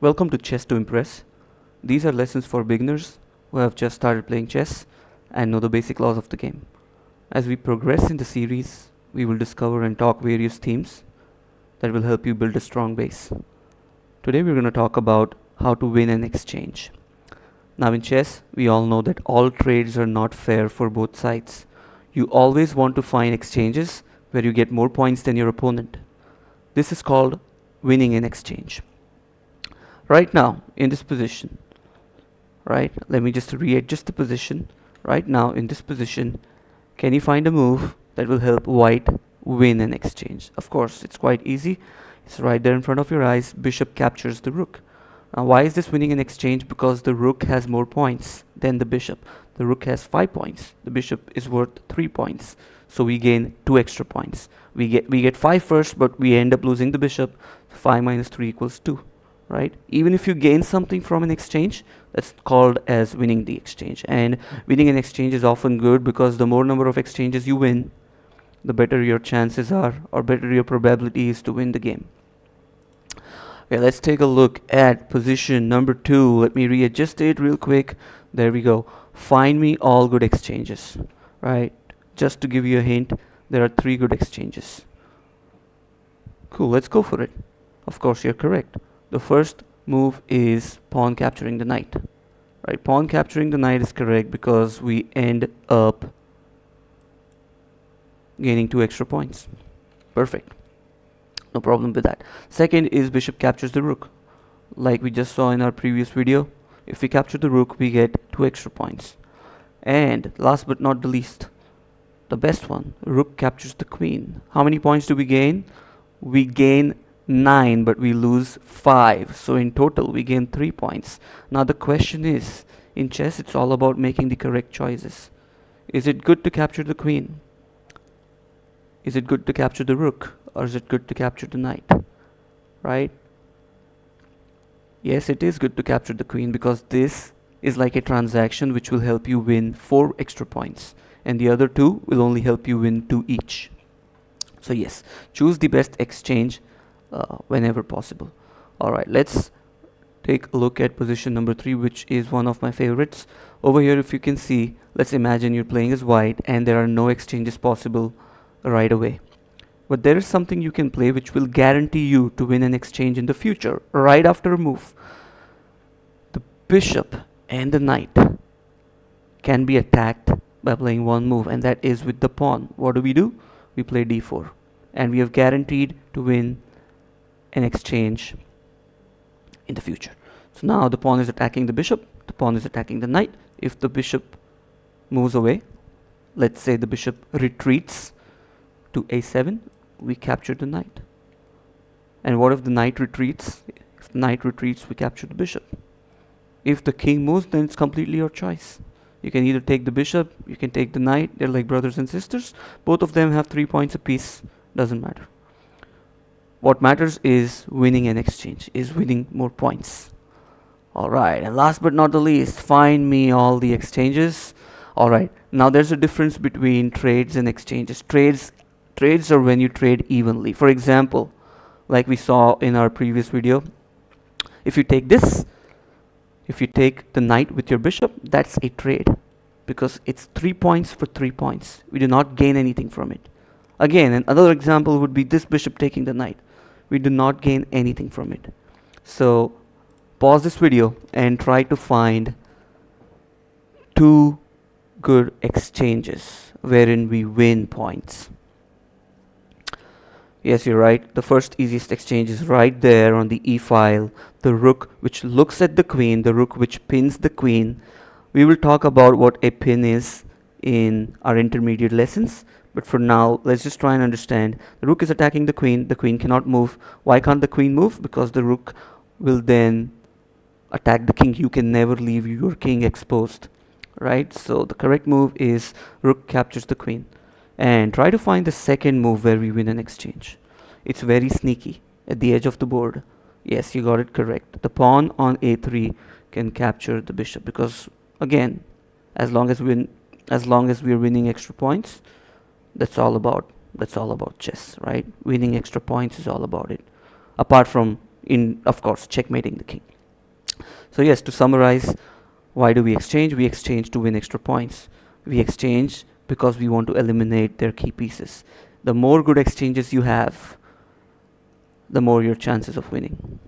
Welcome to Chess to Impress. These are lessons for beginners who have just started playing chess and know the basic laws of the game. As we progress in the series, we will discover and talk various themes that will help you build a strong base. Today we're going to talk about how to win an exchange. Now in chess, we all know that all trades are not fair for both sides. You always want to find exchanges where you get more points than your opponent. This is called winning an exchange. Right now, in this position, let me just readjust the position. Right now, in this position, can you find a move that will help white win an exchange? Of course, it's quite easy. It's right there in front of your eyes. Bishop captures the rook. Now, why is this winning an exchange? Because the rook has more points than the bishop. The rook has 5 points. The bishop is worth 3 points. So we gain 2 extra points. We get 5 first, but we end up losing the bishop. 5 minus 3 equals 2. Right? Even if you gain something from an exchange, that's called as winning the exchange. And winning an exchange is often good because the more number of exchanges you win, the better your chances are, or better your probability is to win the game. Okay, let's take a look at position number 2. Let me readjust it real quick. There we go. Find me all good exchanges. Right? Just to give you a hint, there are 3 good exchanges. Cool, let's go for it. Of course, you're correct. The first move is pawn capturing the knight. Right, pawn capturing the knight is correct because we end up gaining 2 extra points. Perfect. No problem with that. Second is bishop captures the rook. Like we just saw in our previous video, if we capture the rook, we get 2 extra points. And last but not the least, the best one, rook captures the queen. How many points do we gain? We gain 9, but we lose 5. So in total, we gain 3 points. Now the question is, in chess, it's all about making the correct choices. Is it good to capture the queen? Is it good to capture the rook? Or is it good to capture the knight? Right? Yes, it is good to capture the queen because this is like a transaction which will help you win 4 extra points. And the other 2 will only help you win 2 each. So yes, choose the best exchange whenever possible. Alright, let's take a look at position number 3, which is one of my favorites. Over here, if you can see, let's imagine you're playing as white and there are no exchanges possible right away. But there is something you can play which will guarantee you to win an exchange in the future, right after a move. The bishop and the knight can be attacked by playing one move, and that is with the pawn. What do? We play d4. And we have guaranteed to win an exchange in the future. So now the pawn is attacking the bishop, the pawn is attacking the knight. If the bishop moves away, let's say the bishop retreats to a7, we capture the knight. And what if the knight retreats? If the knight retreats, we capture the bishop. If the king moves, then it's completely your choice. You can either take the bishop, you can take the knight. They're like brothers and sisters. Both of them have 3 points apiece. Doesn't matter. What matters is winning an exchange, is winning more points. Alright, and last but not the least, find me all the exchanges. Alright, now there's a difference between trades and exchanges. Trades are when you trade evenly. For example, like we saw in our previous video, if you take this, if you take the knight with your bishop, that's a trade because it's 3 points for 3 points. We do not gain anything from it. Again, another example would be this bishop taking the knight. We do not gain anything from it. So pause this video and try to find 2 good exchanges wherein we win points. Yes, you're right. The first easiest exchange is right there on the e file. The rook which looks at the queen, the rook which pins the queen. We will talk about what a pin is in our intermediate lessons. But for now, let's just try and understand. The rook is attacking the queen cannot move. Why can't the queen move? Because the rook will then attack the king. You can never leave your king exposed, right? So the correct move is rook captures the queen. And try to find the second move where we win an exchange. It's very sneaky at the edge of the board. Yes, you got it correct. The pawn on a3 can capture the bishop because, again, as long as we're winning extra points, that's all about chess, right? Winning extra points is all about it. Apart from, of course, checkmating the king. So yes, to summarize, why do we exchange? We exchange to win extra points. We exchange because we want to eliminate their key pieces. The more good exchanges you have, the more your chances of winning.